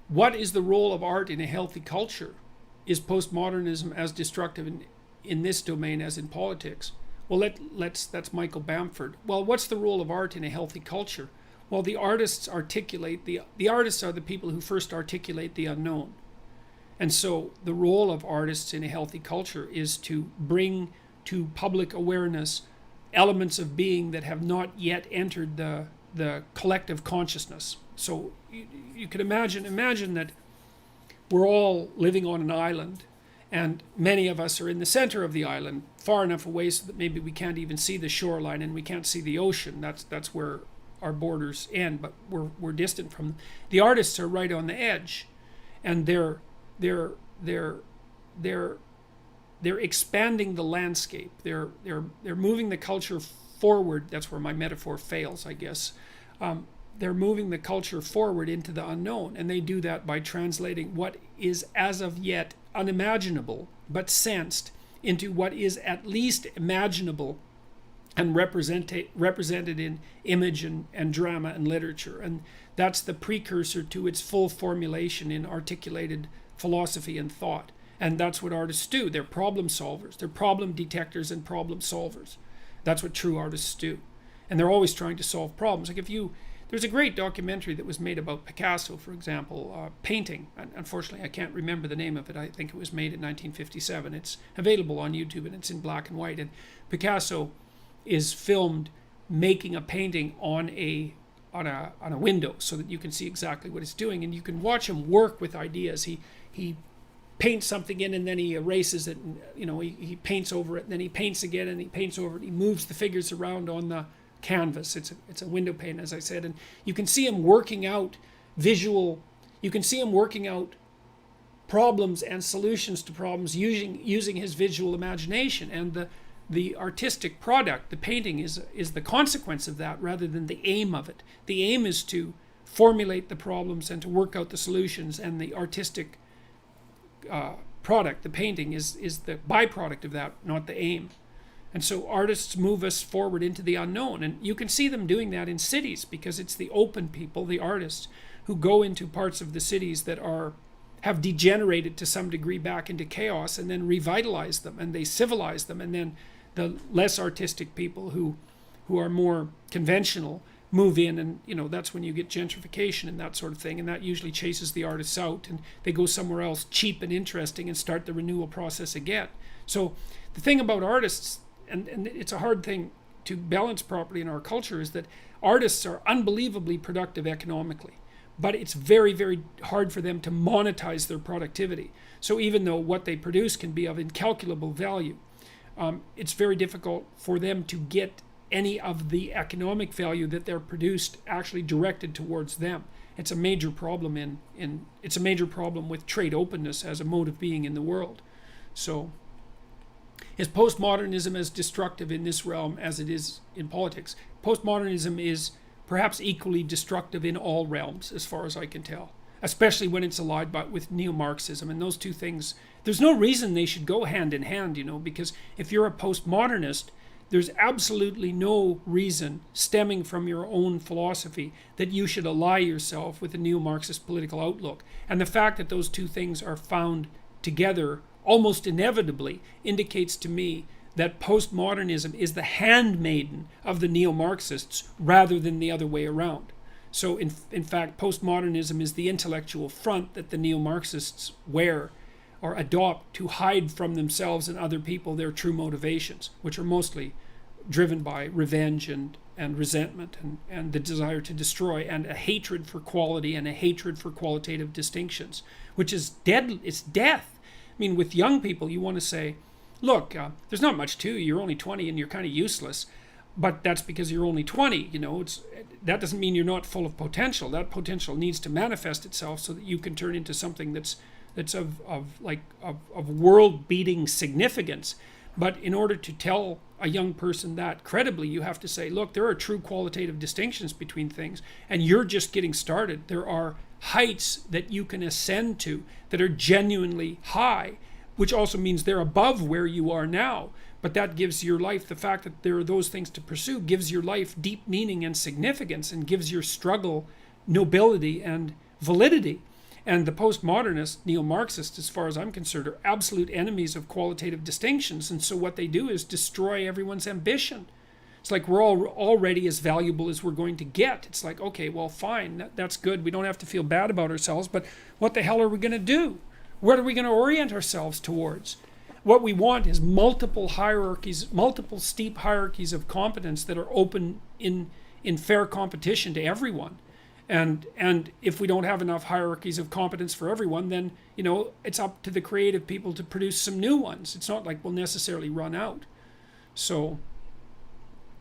What is the role of art in a healthy culture? Is postmodernism as destructive in this domain as in politics? Well, that's Michael Bamford. Well, what's the role of art in a healthy culture? Well, the artists articulate the artists are the people who first articulate the unknown. And so the role of artists in a healthy culture is to bring to public awareness elements of being that have not yet entered the collective consciousness. So you could imagine that we're all living on an island, and many of us are in the center of the island, far enough away so that maybe we can't even see the shoreline and we can't see the ocean. That's where our borders end, but we're distant from them. The artists are right on the edge, and they're expanding the landscape. They're moving the culture forward. That's where my metaphor fails, I guess. They're moving the culture forward into the unknown, and they do that by translating what is as of yet unimaginable but sensed into what is at least imaginable and represented in image and drama and literature. And that's the precursor to its full formulation in articulated philosophy and thought. And that's what artists do. They're problem solvers. They're problem detectors and problem solvers. That's what true artists do. And they're always trying to solve problems. Like there's a great documentary that was made about Picasso, for example, painting. Unfortunately, I can't remember the name of it. I think it was made in 1957. It's available on YouTube, and it's in black and white. And Picasso is filmed making a painting on a window so that you can see exactly what it's doing, and you can watch him work with ideas. He paints something in, and then he erases it, and he paints over it, and then he paints again, and he paints over it. He moves the figures around on the canvas. It's a window pane, as I said, and you can see him working out problems and solutions to problems using his visual imagination. And the artistic product, the painting, is the consequence of that rather than the aim of it. The aim is to formulate the problems and to work out the solutions, and the artistic product, the painting, is the byproduct of that, not the aim. And so artists move us forward into the unknown, and you can see them doing that in cities, because it's the open people, the artists, who go into parts of the cities that have degenerated to some degree back into chaos, and then revitalize them, and they civilize them. And then the less artistic people who are more conventional move in, and that's when you get gentrification and that sort of thing, and that usually chases the artists out, and they go somewhere else cheap and interesting and start the renewal process again. So the thing about artists, and it's a hard thing to balance properly in our culture, is that artists are unbelievably productive economically, but it's very, very hard for them to monetize their productivity. So even though what they produce can be of incalculable value, it's very difficult for them to get any of the economic value that they're produced actually directed towards them. It's a major problem it's a major problem with trade openness as a mode of being in the world. So is postmodernism as destructive in this realm as it is in politics? Postmodernism is perhaps equally destructive in all realms, as far as I can tell, especially when it's allied with neo-Marxism. And those two things, there's no reason they should go hand in hand, because if you're a postmodernist, there's absolutely no reason stemming from your own philosophy that you should ally yourself with a neo-Marxist political outlook. And the fact that those two things are found together almost inevitably indicates to me that postmodernism is the handmaiden of the neo-Marxists rather than the other way around. So in fact, postmodernism is the intellectual front that the neo-Marxists wear or adopt to hide from themselves and other people their true motivations, which are mostly driven by revenge and resentment and the desire to destroy, and a hatred for quality and a hatred for qualitative distinctions, which is dead. It's death. I mean, with young people, you want to say, look, there's not much to you. You're only 20 and you're kind of useless. But that's because you're only 20. That doesn't mean you're not full of potential. That potential needs to manifest itself so that you can turn into something that's of world-beating significance. But in order to tell a young person that credibly, you have to say, look, there are true qualitative distinctions between things, and you're just getting started. There are heights that you can ascend to that are genuinely high, which also means they're above where you are now. But that gives your life, the fact that there are those things to pursue, gives your life deep meaning and significance, and gives your struggle nobility and validity. And the postmodernists, neo-Marxists, as far as I'm concerned, are absolute enemies of qualitative distinctions. And so what they do is destroy everyone's ambition. It's like we're all already as valuable as we're going to get. It's like, okay, well, fine, that's good. We don't have to feel bad about ourselves, but what the hell are we going to do? What are we going to orient ourselves towards? What we want is multiple hierarchies, multiple steep hierarchies of competence that are open in fair competition to everyone. And if we don't have enough hierarchies of competence for everyone, then, you know, it's up to the creative people to produce some new ones. It's not like we'll necessarily run out. So